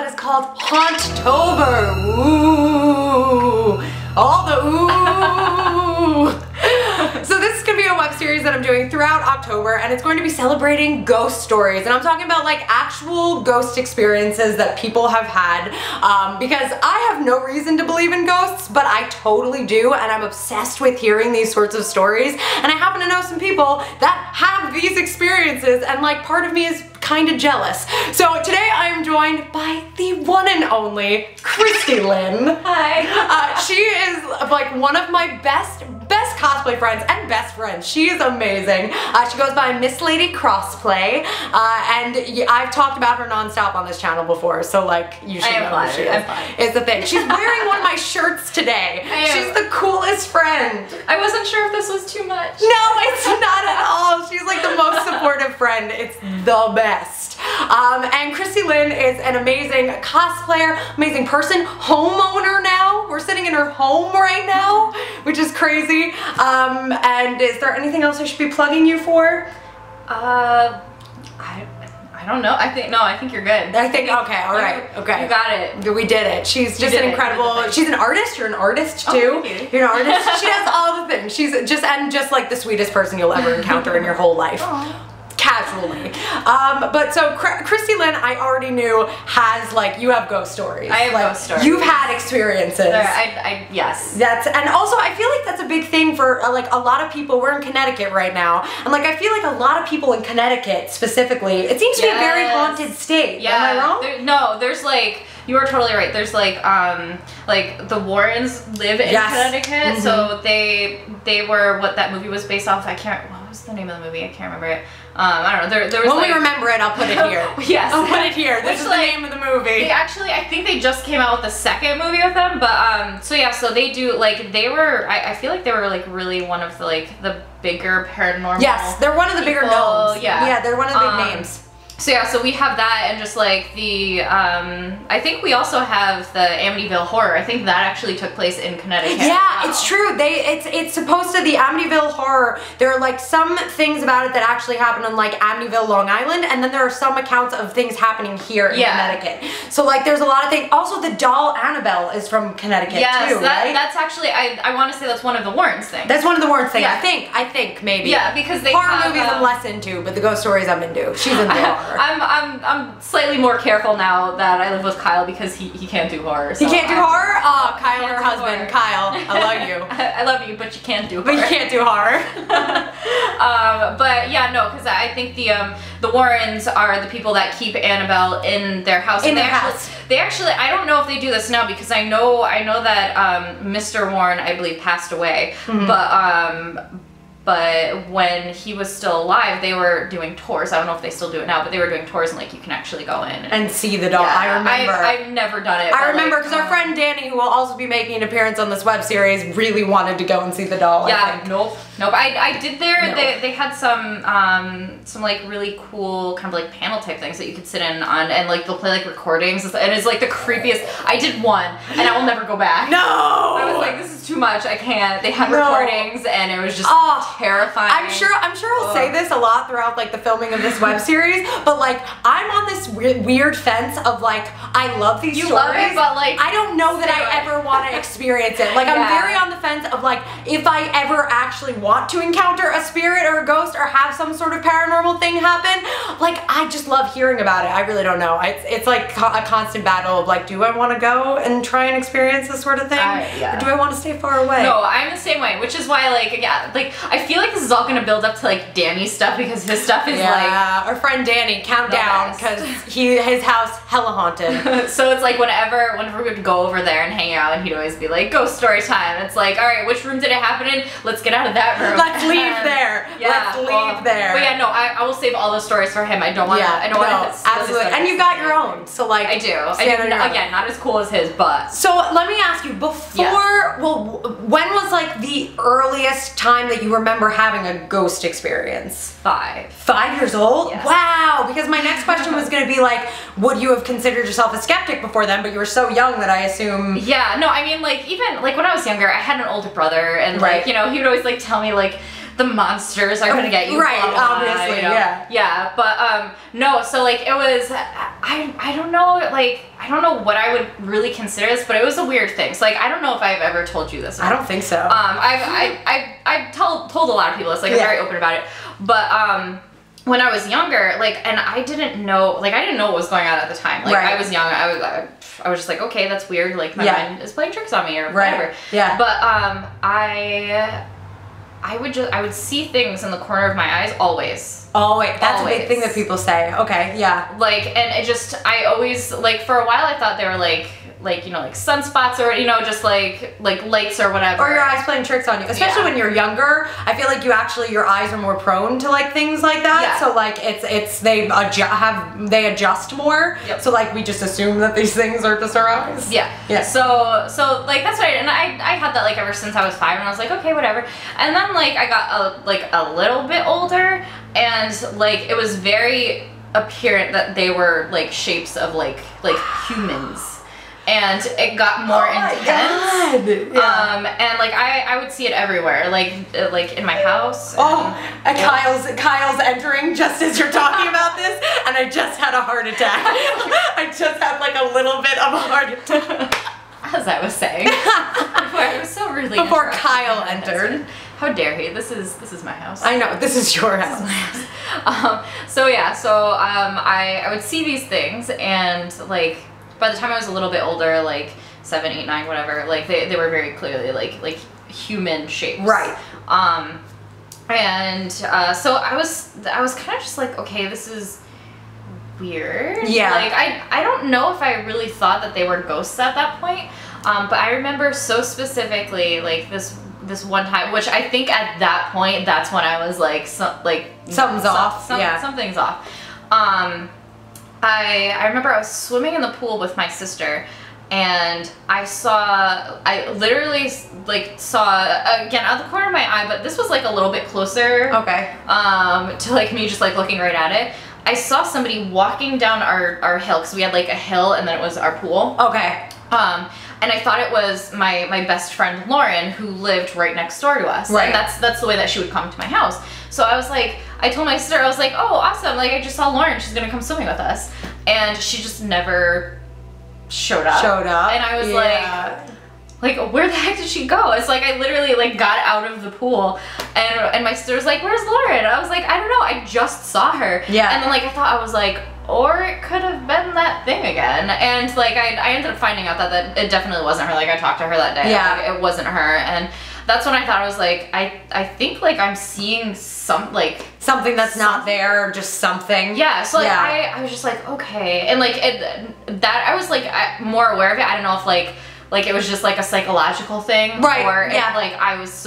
that is called HAUNTOBER. Ooh, all the ooh. So this is gonna be a web series that I'm doing throughout October, and it's going to be celebrating ghost stories. And I'm talking about like actual ghost experiences that people have had, because I have no reason to believe in ghosts, but I totally do, and I'm obsessed with hearing these sorts of stories. And I happen to know some people that have these experiences, and like part of me is kind of jealous. So today I am joined by the one and only Christilynn. Hi. She is like one of my best cosplay friends and best friends. She is amazing. She goes by Miss Lady Crossplay, and I've talked about her nonstop on this channel before, so like you should know who she is. It's the thing. She's wearing one of my shirts today. She's the coolest friend. I wasn't sure if this was too much. No, it's not at all. She's like the most supportive friend. It's the best. And Christilynn is an amazing cosplayer, amazing person, homeowner now. We're sitting in her home right now, which is crazy. And is there anything else I should be plugging you for? I don't know. I think you're good. I think, okay, all right, okay. You got it. We did it. She's just an incredible, she's an artist. You're an artist too. Thank you. You're an artist. She does all the things. She's just like the sweetest person you'll ever encounter in your whole life. Aww. Casually. But so Christilynn, I already knew, has like, you have ghost stories. I have like, ghost stories. You've had experiences. Yes. And also I feel like that's a big thing for like a lot of people. We're in Connecticut right now, and like I feel like a lot of people in Connecticut specifically, it seems to be a very haunted state. Yeah. Am I wrong? There's like, you are totally right. There's like the Warrens live in Connecticut, so they were what that movie was based off. What was the name of the movie? I can't remember it. I don't know. There was when we remember it, I'll put it here. Yes. I'll put it here. This is the name of the movie. I think they just came out with the second movie with them, but so yeah, so they do like, they were, I feel like they were like really one of the like the bigger paranormal. Yes, they're one of the bigger knowns. Yeah, they're one of the big names. So yeah, so we have that, and just like the, I think we also have the Amityville Horror. I think that actually took place in Connecticut. Yeah, it's true. It's supposed to, the Amityville Horror, there are like some things about it that actually happened in like Amityville, Long Island, and then there are some accounts of things happening here in Connecticut. So like there's a lot of things. Also the doll Annabelle is from Connecticut too, right? That's actually, I want to say that's one of the Warrens things. That's one of the Warrens things, I think maybe. Yeah, because they horror movies I'm less into, but the ghost stories I'm into. She's into horror. I'm slightly more careful now that I live with Kyle, because he can't do horror. So he can't do horror? Oh, Kyle, her husband. Kyle, I love you. I love you, but you can't do horror. But you can't do horror. But yeah, no, because I think the Warrens are the people that keep Annabelle in their house. In their house. They actually, I don't know if they do this now, because I know that Mr. Warren, I believe, passed away. But when he was still alive, they were doing tours. I don't know if they still do it now, but they were doing tours, and like you can actually go in and see the doll. Yeah, I remember. I've never done it. I remember because our friend Danny, who will also be making an appearance on this web series, really wanted to go and see the doll. Yeah, nope. I did there. No. They had some like really cool kind of like panel type things that you could sit in on, and like they'll play like recordings, and it's like the creepiest. I did one, and I will never go back. No. I was like, this is too much. I can't. They had recordings, and it was just terrifying. I'm sure I'll say this a lot throughout like the filming of this web series, but like I'm on this weird fence of like, I love these stories, love it, but like I don't know that I ever want to experience it. Like I'm very on the fence of like, if I ever actually want to encounter a spirit or a ghost or have some sort of paranormal thing happen, like I just love hearing about it. I really don't know. It's like a constant battle of like, do I want to go and try and experience this sort of thing? Or do I want to stay far away? No, I'm the same way, which is why like, like I feel like this is all gonna build up to like Danny's stuff, because his stuff is like, our friend Danny, count down, because his house hella haunted. So it's like whenever we would go over there and hang out, and he'd always be like, ghost story time. It's like, all right, which room did it happen in? Let's get out of that room. Let's leave there. Let's leave there. But yeah, no, I will save all the stories for him. I don't want to. I don't want to. Absolutely. And you got your own, so like I do. Again, not as cool as his, but. So let me ask you, before, well, when was like the earliest time that you remember having a ghost experience? 5. 5 years old? Yes. Wow, because my next question was going to be like, would you have considered yourself a skeptic before then, but you were so young that I assume... Yeah, no, I mean like, even like when I was younger, I had an older brother, and like, you know, he would always like tell me like the monsters are gonna get you. Right, obviously, you know? Yeah, but no, so like it was, I don't know, like, I don't know what I would really consider this, but it was a weird thing. So like, I don't know if I've ever told you this. I don't think so. I've told a lot of people this, like I'm very open about it, but when I was younger, like, and I didn't know what was going on at the time. Like, I was young, I was just like, okay, that's weird, like, my mind is playing tricks on me, or whatever. Yeah. But, I would see things in the corner of my eyes, always. Oh, wait, that's a big thing that people say. Okay, yeah. Like, and it just, I always, like, for a while I thought they were, like, you know, like sunspots, or, you know, just like lights or whatever. Or your eyes playing tricks on you. Especially when you're younger, I feel like your eyes are more prone to like things like that. Yeah. So like they adjust more. Yep. So like we just assume that these things are just our eyes. Yeah. Yeah. So like that's right. And I had that like ever since I was 5, and I was like, okay, whatever. And then like I got a little bit older, and like it was very apparent that they were like shapes of like humans. And it got more intense. Yeah. And like I would see it everywhere, like in my house. And Kyle's entering just as you're talking about this, and I just had a heart attack. I just had like a little bit of a heart attack. As I was saying, I was so rudely before Kyle entered. How dare he? This is my house. I know, this is your house. I would see these things, and like by the time I was a little bit older, like 7, 8, 9, whatever, like they were very clearly like human shapes. Right. So I was kind of just like, okay, this is weird. Yeah. Like I don't know if I really thought that they were ghosts at that point. But I remember so specifically like this one time, which I think at that point, that's when I was like, something's off. Something's off. I remember I was swimming in the pool with my sister, and I literally like saw, again, out the corner of my eye, but this was like a little bit closer. Okay. To like me just like looking right at it. I saw somebody walking down our hill, because we had like a hill and then it was our pool. Okay. And I thought it was my best friend Lauren, who lived right next door to us. Right. And that's the way that she would come to my house. So I was like, I told my sister, I was like, oh, awesome, like I just saw Lauren, she's gonna come swimming with us. And she just never showed up. And I was like, where the heck did she go? It's like I literally like got out of the pool, and my sister was like, where's Lauren? And I was like, I don't know, I just saw her. Yeah. And then like I was like, or it could have been that thing again. And like I ended up finding out that it definitely wasn't her. Like I talked to her that day. Yeah. Like, it wasn't her. And that's when I thought, I was like, I think like I'm seeing something that's not there, or just something. Yeah. So like I was just like, okay. And like that I was like more aware of it. I don't know if like it was just like a psychological thing, right? Or if, like I was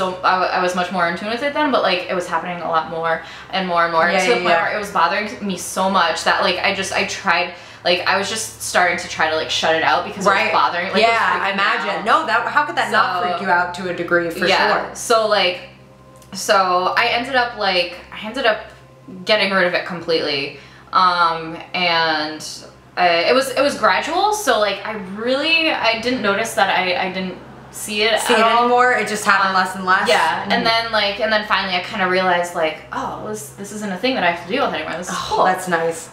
much more in tune with it then, but like it was happening a lot more and more and more, to the point where it was bothering me so much that like I tried, like I was just starting to try to like shut it out, because it was bothering. Like, I imagine. No, how could that not freak you out to a degree, for sure? So I ended up getting rid of it completely, and it was gradual. So like I didn't notice that I didn't see it anymore. It just happened less and less. Yeah. And then finally I kind of realized like, oh, this isn't a thing that I have to deal with anymore. This is cool. That's nice.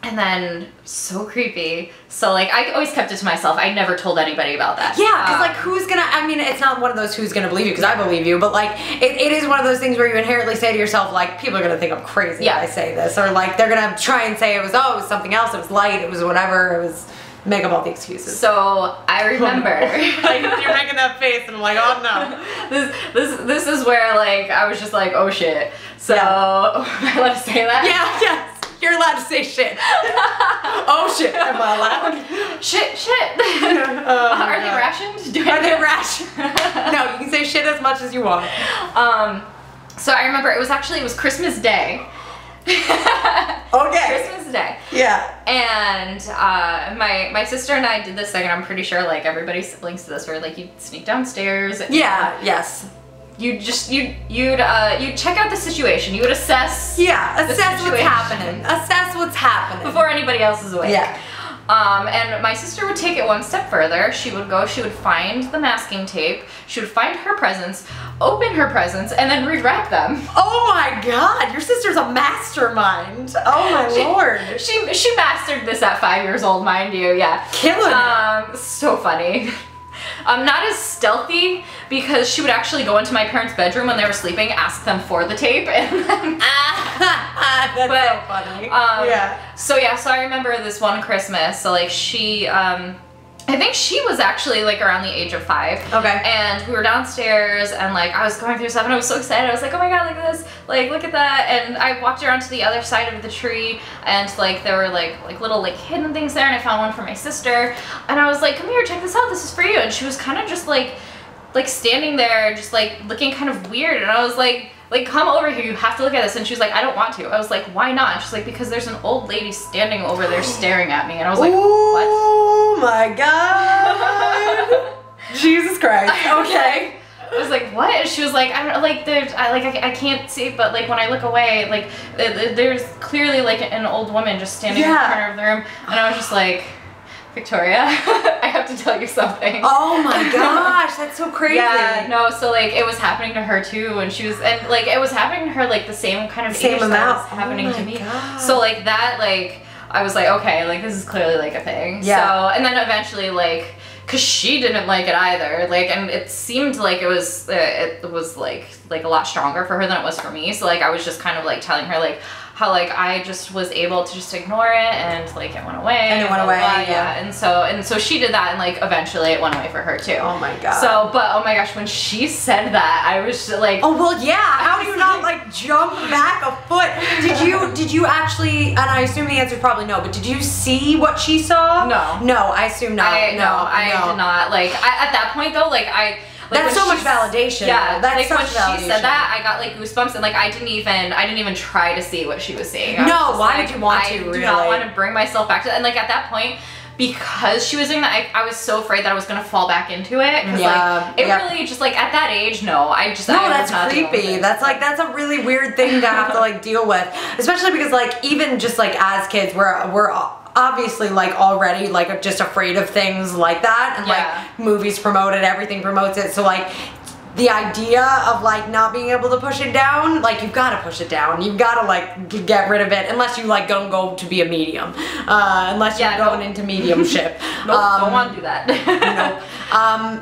And then so creepy. So like I always kept it to myself. I never told anybody about that. Yeah, because like who's gonna, I mean, it's not one of those who's gonna believe you, because I believe you, but like it is one of those things where you inherently say to yourself, like, people are gonna think I'm crazy if I say this, or like they're gonna try and say it was something else, it was light, it was whatever, it was, make up all the excuses. So I remember like you're making that face and I'm like, oh no. This is where like I was just like, oh shit. So am I allowed to say that? Yeah, yes. You're allowed to say shit. Oh shit, am I allowed? Shit. Are they rationed? Are they rationed? No, you can say shit as much as you want. So I remember it was Christmas Day. Okay. Christmas Day. Yeah. And my sister and I did this thing, and I'm pretty sure like everybody's links to this, where like you sneak downstairs. Yes. You'd check out the situation. You would assess. Yeah, assess what's happening. Assess what's happening before anybody else is awake. Yeah. And my sister would take it one step further. She would find the masking tape, she would find her presents, open her presents, and then rewrap them. Oh my god, your sister's a mastermind. Oh my lord. She mastered this at 5 years old, mind you, yeah. Killing it. So funny. Not as stealthy, because she would actually go into my parents' bedroom when they were sleeping, ask them for the tape, and then... That's so funny. Yeah. So I remember this one Christmas, so like she, I think she was actually like around the age of 5. Okay. And we were downstairs and like I was going through stuff and I was so excited. I was like, oh my god, look at this. Like, look at that. And I walked around to the other side of the tree and like there were like little like hidden things there, and I found one for my sister. And I was like, come here, check this out. This is for you. And she was kind of just like standing there, just like looking kind of weird. And I was like, come over here, you have to look at this. And she was like, I don't want to. I was like, why not? And she's like, because there's an old lady standing over there staring at me. And I was like, what? Oh my god. Jesus Christ. Okay. I was like, what? And she was like, I don't know, like, I can't see, but like when I look away, like there's clearly like an old woman just standing in the corner of the room. And I was just like, Victoria, I have to tell you something. Oh my gosh, that's so crazy. Yeah, no, so like it was happening to her too, and she was, and like it was happening to her like the same kind of age that was happening to me. God. So like that, like I was like, okay, like this is clearly like a thing. Yeah. So, and then eventually like, cause she didn't like it either, like, and it seemed like it was like a lot stronger for her than it was for me. So like I was just kind of like telling her like how like I just was able to just ignore it and like it went away. And it went away, yeah. And so she did that, and like eventually it went away for her too. Oh my god. So, but oh my gosh, when she said that, I was just like, oh well, yeah. How do you not like jump back a foot? Did you actually? And I assume the answer is probably no. But did you see what she saw? No. No, I assume not. I did not. Like at that point though, like I. Like that's so much validation. Yeah, that's like such when validation. she said that, I got like goosebumps, and like I didn't even try to see what she was seeing. No, why did you want to? I really? do not want to bring myself back to that. And like at that point, because she was doing that, I was so afraid that I was gonna fall back into it. Cause like it really just like at that age, no, that's creepy. That's a really weird thing to have to like deal with, especially because like even just like as kids, we're obviously like already like just afraid of things like that, and like movies promote it, everything promotes it, so like the idea of like not being able to push it down, like you've got to push it down, you've got to like get rid of it, unless you like don't go to be a medium, unless you're going into mediumship. Nope, don't want to do that. Nope.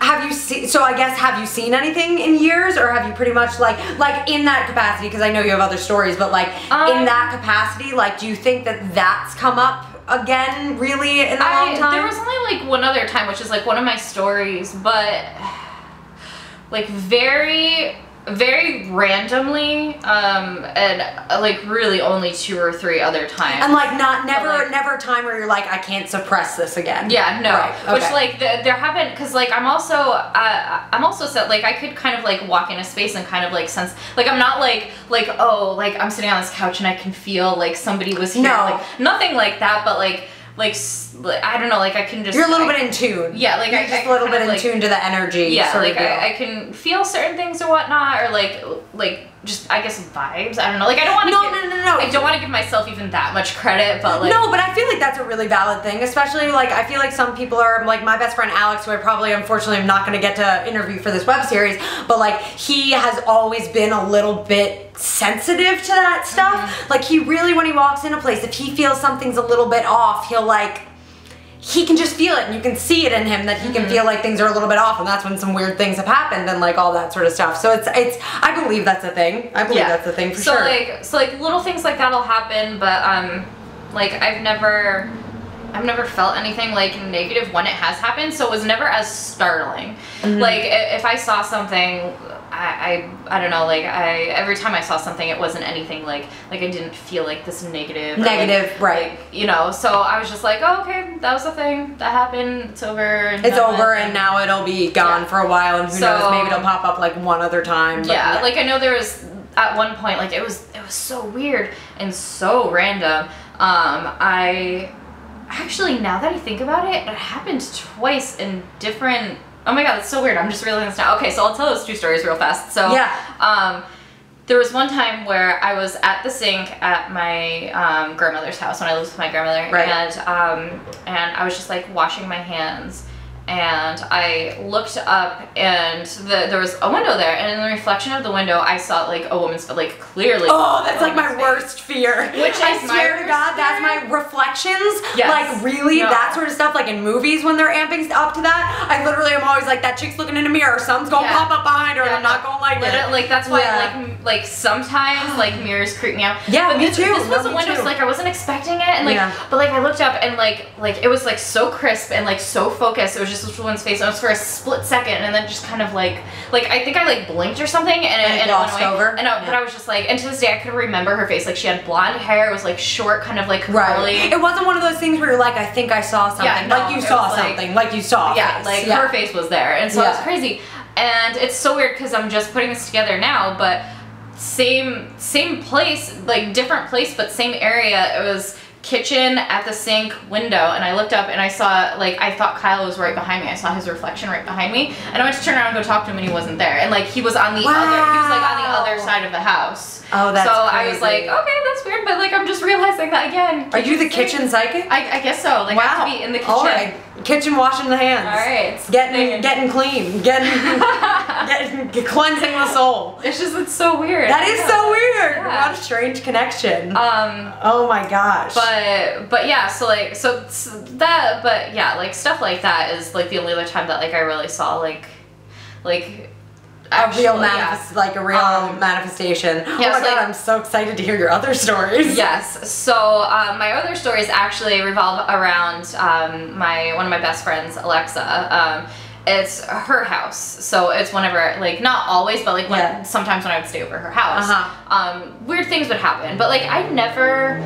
Have you seen, so I guess, have you seen anything in years, or have you pretty much like in that capacity, because I know you have other stories, but like in that capacity, like do you think that that's come up again really in a long time? There was only like one other time, which is like one of my stories, but like very randomly, and like really only 2 or 3 other times. And like never a time where you're like, I can't suppress this again. Yeah, no. Right, okay. Which like there haven't, because like I'm also set, like I could kind of like walk in a space and kind of like sense, like I'm not like oh, like I'm sitting on this couch and I can feel like somebody was here. No. Like nothing like that, but like I don't know, like I can just, you're a little bit in tune. Yeah, like you're just a little bit in tune to the energy. Yeah, sort like of deal. I can feel certain things or whatnot, or like just I guess vibes. I don't know. Like I don't want to. No. I don't want to give myself even that much credit, but like. No, but I feel like that's a really valid thing, especially like I feel like some people are like my best friend Alex, who I probably unfortunately am not going to get to interview for this web series, but like he has always been a little bit sensitive to that stuff. Like he really, when he walks in a place, if he feels something's a little bit off, he'll like. He can just feel it, and you can see it in him that he can feel like things are a little bit off, and that's when some weird things have happened and like all that sort of stuff. So it's I believe that's a thing. I believe that's a thing for sure. So like little things like that'll happen, but like I've never felt anything like negative when it has happened, so it was never as startling. Like if I saw something, I don't know, like every time I saw something, it wasn't anything like I didn't feel like this negative, right? Like, you know, so I was just like, oh, okay, that was a thing that happened, it's over. And it's over, and now it'll be gone for a while, and who knows, maybe it'll pop up like one other time. But yeah, like I know there was at one point, like it was so weird and so random. I actually, now that I think about it, it happened twice in different. Oh my god, that's so weird. I'm just realizing this now. Okay, so I'll tell those 2 stories real fast. So, There was one time where I was at the sink at my grandmother's house when I lived with my grandmother, right. And I was just like washing my hands, and I looked up, and there was a window there, and in the reflection of the window, I saw like a woman's, like clearly. Oh, that's like my worst fear. Which I swear to God, that's my reflections. Yes. Like really, that sort of stuff. Like in movies when they're amping up to that, I literally am always like, that chick's looking in a mirror. Something's gonna pop up behind her, and I'm not gonna like it. Like that's why like sometimes like mirrors creep me out. Yeah, but me too. This was a window, so like I wasn't expecting it, and like but like I looked up, and like it was like so crisp and like so focused. It was just this woman's face, and it was for a split second, and then just kind of like I think I like blinked or something, and it went away. Over. And but I was just like, and to this day I could remember her face. Like she had blonde hair, it was like short, kind of like curly. It wasn't one of those things where you're like, I think I saw something. Yeah, no, like you saw something. Like you saw. Her face was there, and so it was crazy. And it's so weird because I'm just putting this together now, but same place, like different place, but same area. It was kitchen at the sink window, and I looked up and I saw, like, I thought Kyle was right behind me. I saw his reflection right behind me, and I went to turn around and go talk to him, and he wasn't there. And like he was on the he was like on the other side of the house. Oh, that's so crazy. I was like, okay, that's weird, but like I'm just realizing that again. Are you the kitchen psychic? I guess so. Like I have to be in the kitchen. All right. Kitchen washing the hands. All right. Getting clean. Getting cleansing the soul. It's so weird. That is so weird. Yeah. What a strange connection. Oh my gosh. But yeah, so that, but yeah, like stuff like that is like the only other time that like I really saw like a real manifestation. Oh my God, I'm so excited to hear your other stories. Yes. So my other stories actually revolve around one of my best friends, Alexa. It's her house, so it's whenever, like, not always, but like sometimes when I would stay over her house, weird things would happen. But like I never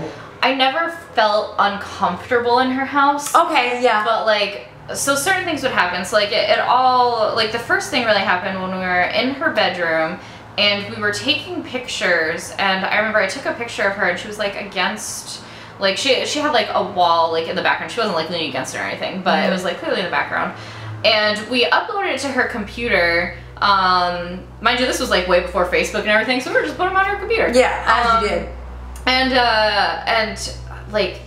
felt uncomfortable in her house. Okay. Yeah. But like. So certain things would happen. So like it all, like the first thing really happened when we were in her bedroom and we were taking pictures, and I remember I took a picture of her and she was like against, like she had like a wall like in the background. She wasn't like leaning against it or anything, but it was like clearly in the background. And we uploaded it to her computer. Mind you, this was like way before Facebook and everything, so we were just putting them on her computer. Yeah, as you did. And like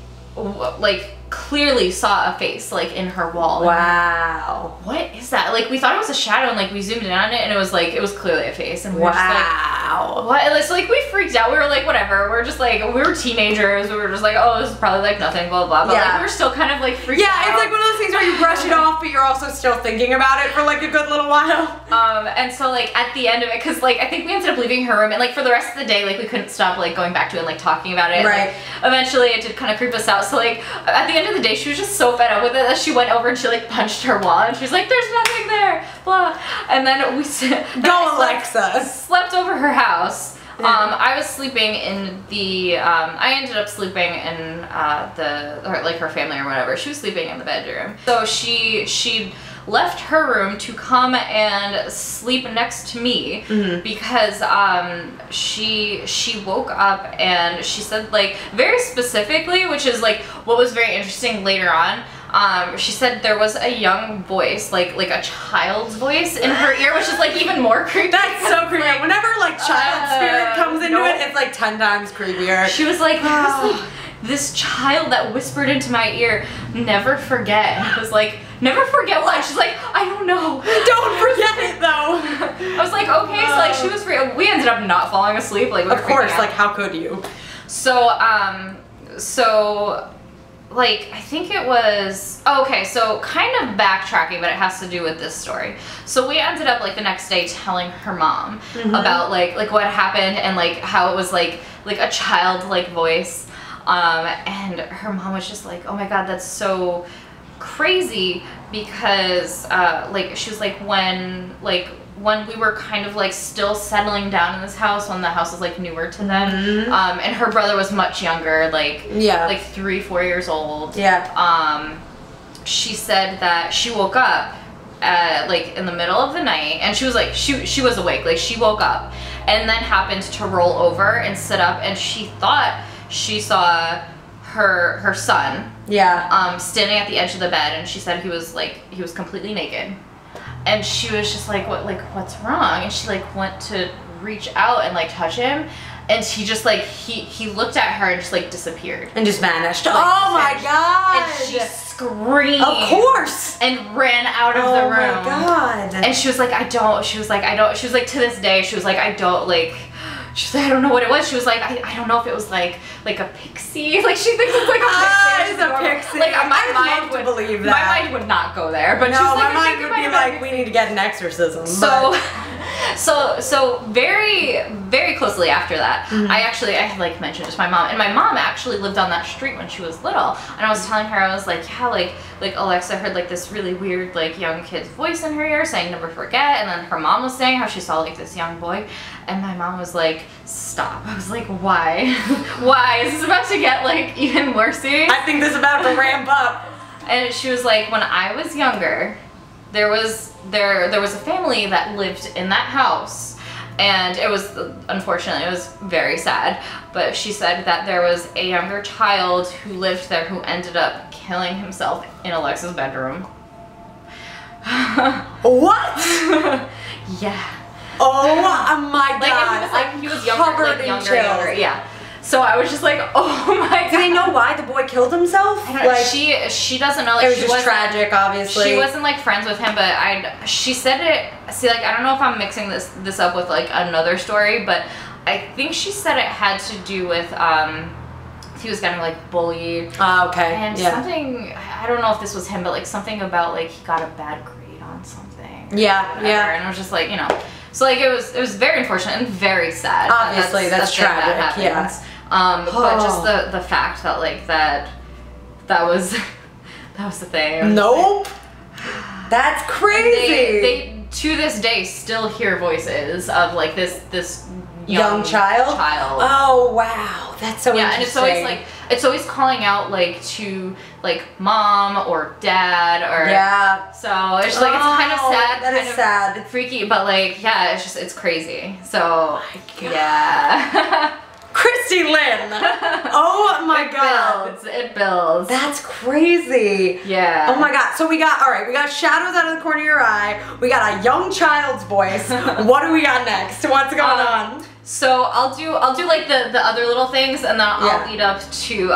clearly saw a face like in her wall. Wow. What is that? Like we thought it was a shadow, and like we zoomed in on it, and it was clearly a face, and we were just like, what? And so like we freaked out. We were like, whatever. We're just like, we were teenagers. We were just like, oh, this is probably like nothing, blah blah blah. But like we were still kind of like freaked out. Yeah, it's like one of those things where you brush it off, but you're also still thinking about it for like a good little while. And so like at the end of it, because like I think we ended up leaving her room, and like for the rest of the day, like we couldn't stop like going back to it and like talking about it. Right. Like, eventually it did kind of creep us out. So like at the end of the day, she was just so fed up with it that she went over and she like punched her wall, and she was like, there's nothing there, blah. And then we Alexa. Slept over her house. I was sleeping in the I ended up sleeping in her family or whatever. She was sleeping in the bedroom. So she left her room to come and sleep next to me because she woke up and she said, like, very specifically, which is like what was very interesting later on, she said there was a young voice, like a child's voice in her ear, which is like even more creepy. That's so creepy. Like, whenever like child spirit comes into it, it's like 10 times creepier. She was like, there was like this child that whispered into my ear, never forget. And I was like, never forget what? She's like, I don't know. Don't forget it though. I was like, okay, so like she was we ended up not falling asleep. Like, we of course, like how could you? So like, I think it was, okay, so kind of backtracking, but it has to do with this story. So we ended up, like, the next day telling her mom about, like what happened and, like, how it was, like a child-like voice. And her mom was just like, oh my God, that's so crazy, because, like, she was like, when we were kind of like still settling down in this house, when the house was like newer to them, and her brother was much younger, like 3-4 years old. She said that she woke up like in the middle of the night, and she was like, she was awake, like she woke up and then happened to roll over and sit up, and she thought she saw her son standing at the edge of the bed, and she said he was completely naked. And she was just like, what's wrong? And she like went to reach out and like touch him, and he just like he looked at her and just like disappeared and just vanished. Like, oh my vanished. god! And she screamed, of course, and ran out of the room. Oh my god! And she was like, I don't. She was like, I don't. She was like, to this day, she was like, I don't like. She's like, I don't know what it was. She was like, I don't know if it was like a pixie. Like she thinks it's like a pixie. It's a pixie. Like I'd love to believe that. My mind would not go there. But no, she's like, my mind would be like, we need to get an exorcism. So very, very closely after that, I had like mentioned it to my mom, and my mom actually lived on that street when she was little, and I was telling her, I was like, yeah, like Alexa heard like this really weird like young kid's voice in her ear saying never forget, and then her mom was saying how she saw like this young boy, and my mom was like, stop. I was like, why? Why? Is this about to get like even worse? I think this is about to ramp up. And she was like, when I was younger, there was a family that lived in that house, and it was, unfortunately, it was very sad, but she said that there was a younger child who lived there who ended up killing himself in Alexa's bedroom. What? Yeah. Oh my god. Like he was younger, like younger, yeah. So I was just like, oh my god. Do they know why the boy killed himself? I don't know. Like, she doesn't know. Like, it was just tragic, obviously. She wasn't like friends with him, but she said it. See, like I don't know if I'm mixing this up with like another story, but I think she said it had to do with he was getting like bullied. Okay. And something, I don't know if this was him, but like something about like he got a bad grade on something. Yeah. And I was just like, you know. So like it was very unfortunate and very sad. Obviously, that's tragic. That happens. But just the fact that like that was the thing. Nope. That's crazy. They to this day still hear voices of like this young child. Oh wow, that's so interesting. And it's always calling out like to like mom or dad or so it's like it's kind of sad, that is sad, freaky, but like yeah, it's crazy. So oh my god. Yeah. Christilynn. Oh my god. It builds. That's crazy. Yeah. Oh my god. So we got shadows out of the corner of your eye. We got a young child's voice. What do we got next? What's going on? So I'll do like the other little things, and then I'll lead up to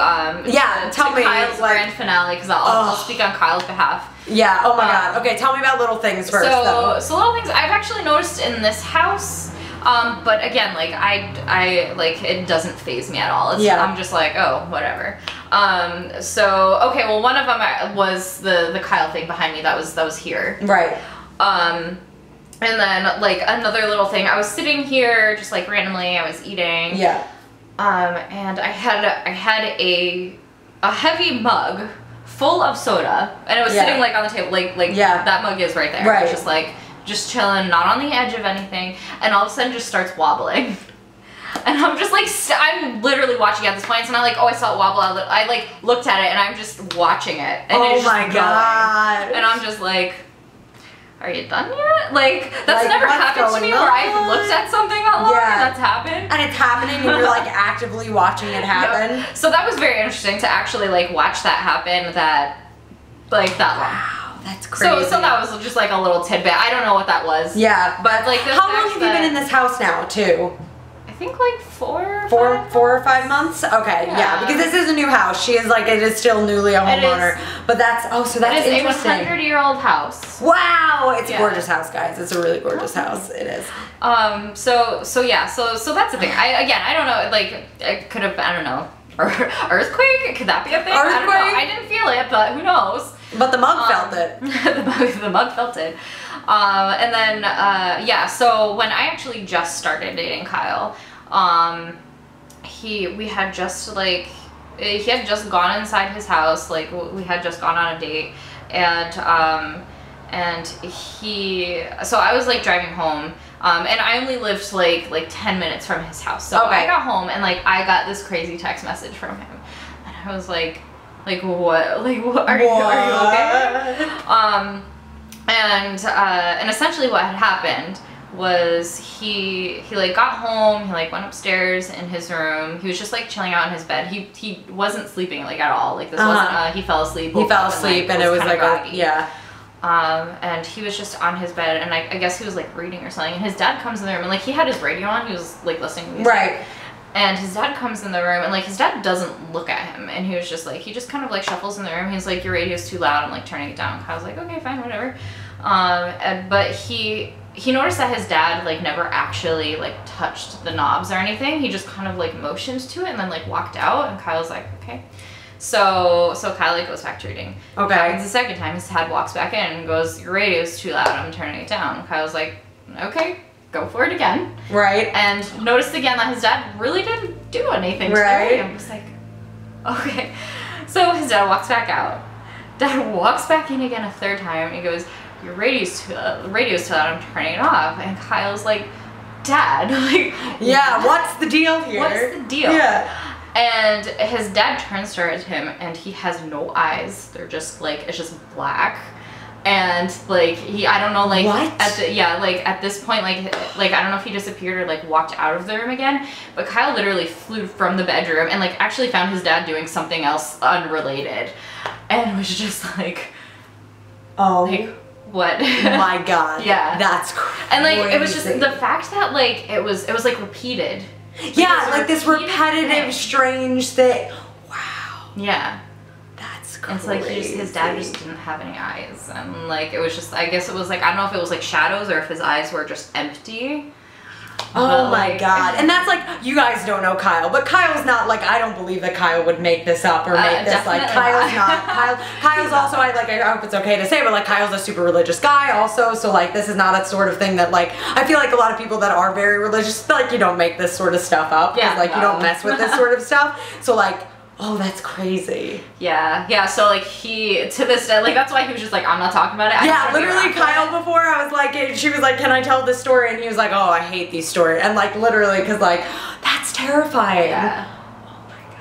tell me Kyle's grand finale, because I'll speak on Kyle's behalf. Yeah. Oh my god. Okay. Tell me about little things first. So little things I've actually noticed in this house. But again, like I like it doesn't faze me at all. I'm just like, oh, whatever. So okay, well, one of them was the Kyle thing behind me. That was here. Right. And then like another little thing. I was sitting here just like randomly. I was eating. Yeah. And I had a heavy mug full of soda, and it was sitting like on the table. Like that mug is right there. Right. I was just like. Just chilling, not on the edge of anything, and all of a sudden just starts wobbling. And I'm just like, I'm literally watching at this point, and I'm like, oh, I saw it wobble. I like looked at it, and I'm just watching it. And oh it's just my god. And I'm just like, are you done yet? Like, that's like, never happened to me where I've looked at something that long and that's happened. And it's happening, and you're like actively watching it happen. Yep. So that was very interesting to actually like watch that happen that long. That's crazy. So that was just like a little tidbit. I don't know what that was. Yeah. But like how long have you been in this house now, too? I think like 4 or 5 months? Okay, yeah, because this is a new house. She is like, it is still newly a homeowner. But that's, so that's interesting. It is a 100-year-old house. Wow! It's a gorgeous house, guys. It's a really gorgeous house. It is. So that's the thing. I don't know, like, it could have, I don't know, earthquake? Could that be a thing? Earthquake? I don't know. I didn't feel it, but who knows? But the mug felt it. the mug felt it. And then, so when I actually just started dating Kyle, he had just gone inside his house, like we had just gone on a date, and so I was like driving home, and I only lived like 10 minutes from his house, so I got home and like I got this crazy text message from him, and I was like what? Like what? Are you okay? And essentially what had happened was he like got home, he like went upstairs in his room, he was just like chilling out in his bed, he wasn't sleeping like at all, like this wasn't he fell asleep, and it was like and he was just on his bed, and I guess he was like reading or something, and his dad comes in the room, and like he had his radio on, he was like listening to music. Right. And his dad comes in the room, and like his dad doesn't look at him, and he was just like, he just kind of like shuffles in the room. He's like, your radio's too loud. I'm like turning it down. I was like, okay, fine, whatever. But he noticed that his dad like never actually like touched the knobs or anything. He just kind of like motioned to it and then like walked out, and Kyle's like, okay. So Kyle like goes back to reading. Okay. Happens the second time, his dad walks back in and goes, your radio's too loud. I'm turning it down. Kyle's like, okay. Go for it again. Right. And noticed again that his dad really didn't do anything to right. him. I was like, okay. So his dad walks back out. Dad walks back in again a third time, and he goes, your radio's too loud, I'm turning it off. And Kyle's like, Dad, like, yeah, what's the deal here? What's the deal? Yeah. And his dad turns towards him, and he has no eyes. They're just like, it's just black. And like I don't know, like what? At this point, like I don't know if he disappeared or like walked out of the room again. But Kyle literally flew from the bedroom and like actually found his dad doing something else unrelated, and was just like, oh, like, what? My God. Yeah, that's crazy. And like it was just the fact that like it was like repeated. Yeah, like this repetitive, strange thing. Wow. Yeah. Crazy. It's like his dad just didn't have any eyes, and like it was just, I guess it was like, I don't know if it was like shadows or if his eyes were just empty. Oh my God. And that's like, you guys don't know Kyle, but Kyle's not like, I don't believe that Kyle would make this up or make this, like Kyle's not. Kyle's also, I hope it's okay to say, but like Kyle's a super religious guy also, so like this is not a sort of thing that like, I feel like a lot of people that are very religious, like you don't make this sort of stuff up. Yeah. Like you don't mess with this sort of stuff. So like, oh, that's crazy. Yeah, so like he, to this day, like that's why he was just like, I'm not talking about it. Yeah, literally Kyle before, I was like, she was like, can I tell this story? And he was like, oh, I hate these stories. And like literally, because like, that's terrifying. Yeah.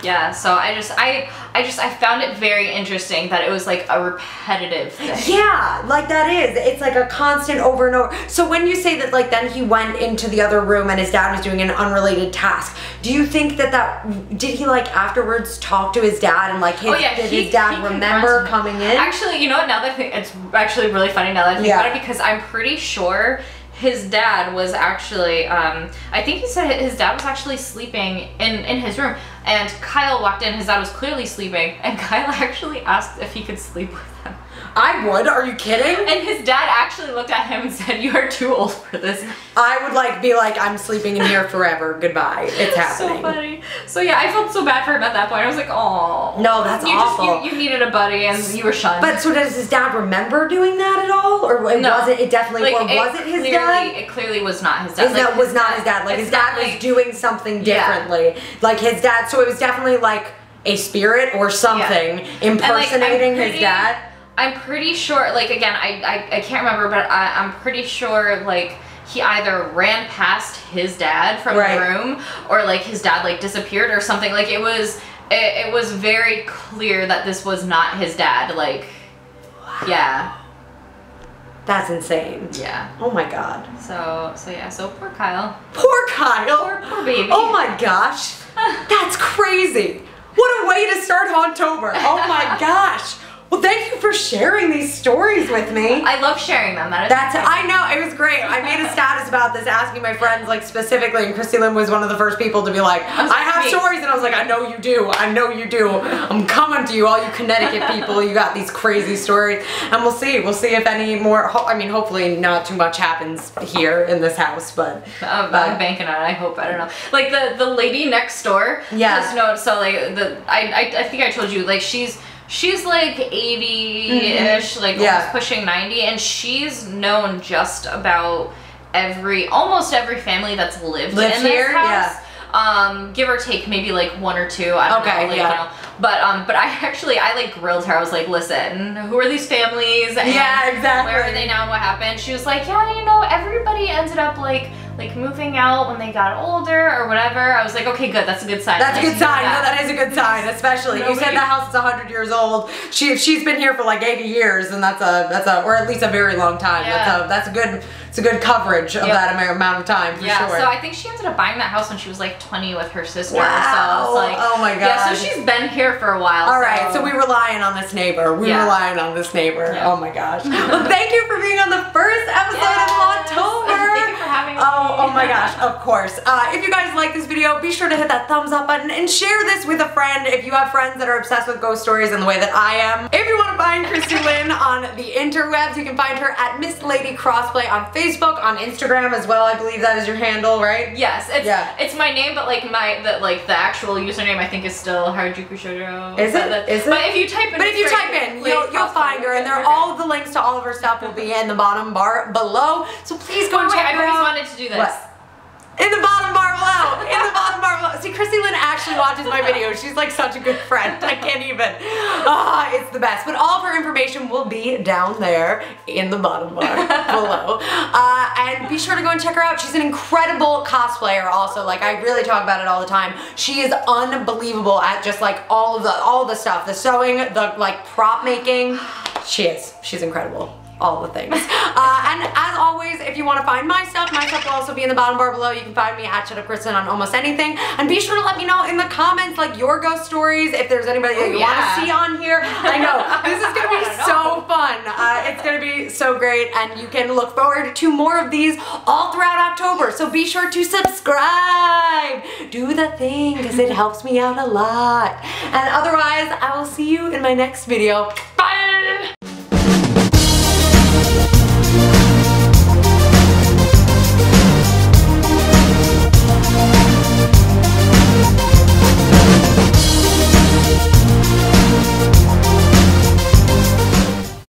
Yeah, so I found it very interesting that it was like a repetitive thing. Yeah, like that is. It's like a constant over and over. So when you say that like then he went into the other room and his dad was doing an unrelated task, do you think that did he like afterwards talk to his dad and like did his dad remember coming in? Actually, you know what, now that I think, it's actually really funny now that I think about it, because I'm pretty sure his dad was actually, I think he said his dad was actually sleeping in his room, and Kyle walked in, his dad was clearly sleeping, and Kyle actually asked if he could sleep with him. I would, are you kidding? And his dad actually looked at him and said, you are too old for this. I would like be like, I'm sleeping in here forever, goodbye, it's happening. So funny. So yeah, I felt so bad for him at that point. I was like, oh. No, that's awful. You needed a buddy and you were shunned. But so does his dad remember doing that at all? Or it wasn't, it definitely, like, or was it his dad? It clearly was not his dad. That was not his dad. Like his dad was doing something differently. Yeah. Like his dad, so it was definitely like a spirit or something impersonating his dad. I'm pretty sure, like, again, I can't remember, but I'm pretty sure, like, he either ran past his dad from the room, or, like, his dad, like, disappeared or something. Like, it was very clear that this was not his dad. Like, yeah. That's insane. Yeah. Oh my God. So yeah, so poor Kyle. Poor Kyle. Poor baby. Oh my gosh. That's crazy. What a way to start Hauntober. Oh my gosh. Well, thank you for sharing these stories with me. I love sharing them. I know, it was great. I made a status about this, asking my friends, like, specifically, and Christilynn was one of the first people to be like, I have stories, and I was like, I know you do. I know you do. I'm coming to you, all you Connecticut people. You got these crazy stories. And we'll see. We'll see if any more, I mean, hopefully not too much happens here in this house, but. I'm banking on it, I hope. I don't know. Like, the lady next door. Yeah. No, so, like, I think I told you, like, she's like 80-ish, like almost pushing 90, and she's known just about almost every family that's lived in this house. Yeah. Give or take maybe like one or two. I don't know. Like, you know. But I like grilled her. I was like, listen, who are these families? And yeah, exactly. Where are they now? What happened? She was like, yeah, you know, everybody ended up like like moving out when they got older or whatever. I was like, okay, good, that's a good sign. That's a good sign. No, that is a good sign, especially. You said the house is 100 years old. She's been here for like 80 years, and that's a or at least a very long time. Yeah. That's a good coverage of that amount of time for sure. So I think she ended up buying that house when she was like 20 with her sister. Wow. So it's like, oh my god. Yeah, so she's been here for a while. All right, so we're relying on this neighbor. We're relying on this neighbor. Yeah. Oh my gosh. Well, thank you for being on the first episode of HAUNTOBER. Thank you for having me. Oh my gosh, of course. If you guys like this video, be sure to hit that thumbs up button and share this with a friend if you have friends that are obsessed with ghost stories in the way that I am. If you want to find Christilynn on the interwebs, you can find her at Miss Lady Crossplay on Facebook, on Instagram as well. I believe that is your handle, right? Yes, it's my name, but like the actual username I think is still Harajuku Shoujo. Is it? Is it? But if you type in, you'll find her, and all of the links to all of her stuff will be in the bottom bar below. So please go and check her out. I've always wanted to do this. What? In the bottom bar below. In the bottom bar below. See, Christilynn actually watches my videos. She's like such a good friend. I can't even. It's the best. But all of her information will be down there in the bottom bar below. And be sure to go and check her out. She's an incredible cosplayer also. Like, I really talk about it all the time. She is unbelievable at just like all of the stuff. The sewing, the like prop making. She's incredible. All the things. And as always, if you want to find my stuff will also be in the bottom bar below. You can find me at Kristen on almost anything. And be sure to let me know in the comments, like, your ghost stories, if there's anybody that you want to see on here. I know, this is going to be so fun. It's going to be so great, and you can look forward to more of these all throughout October. So be sure to subscribe. Do the thing, because it helps me out a lot. And otherwise, I will see you in my next video.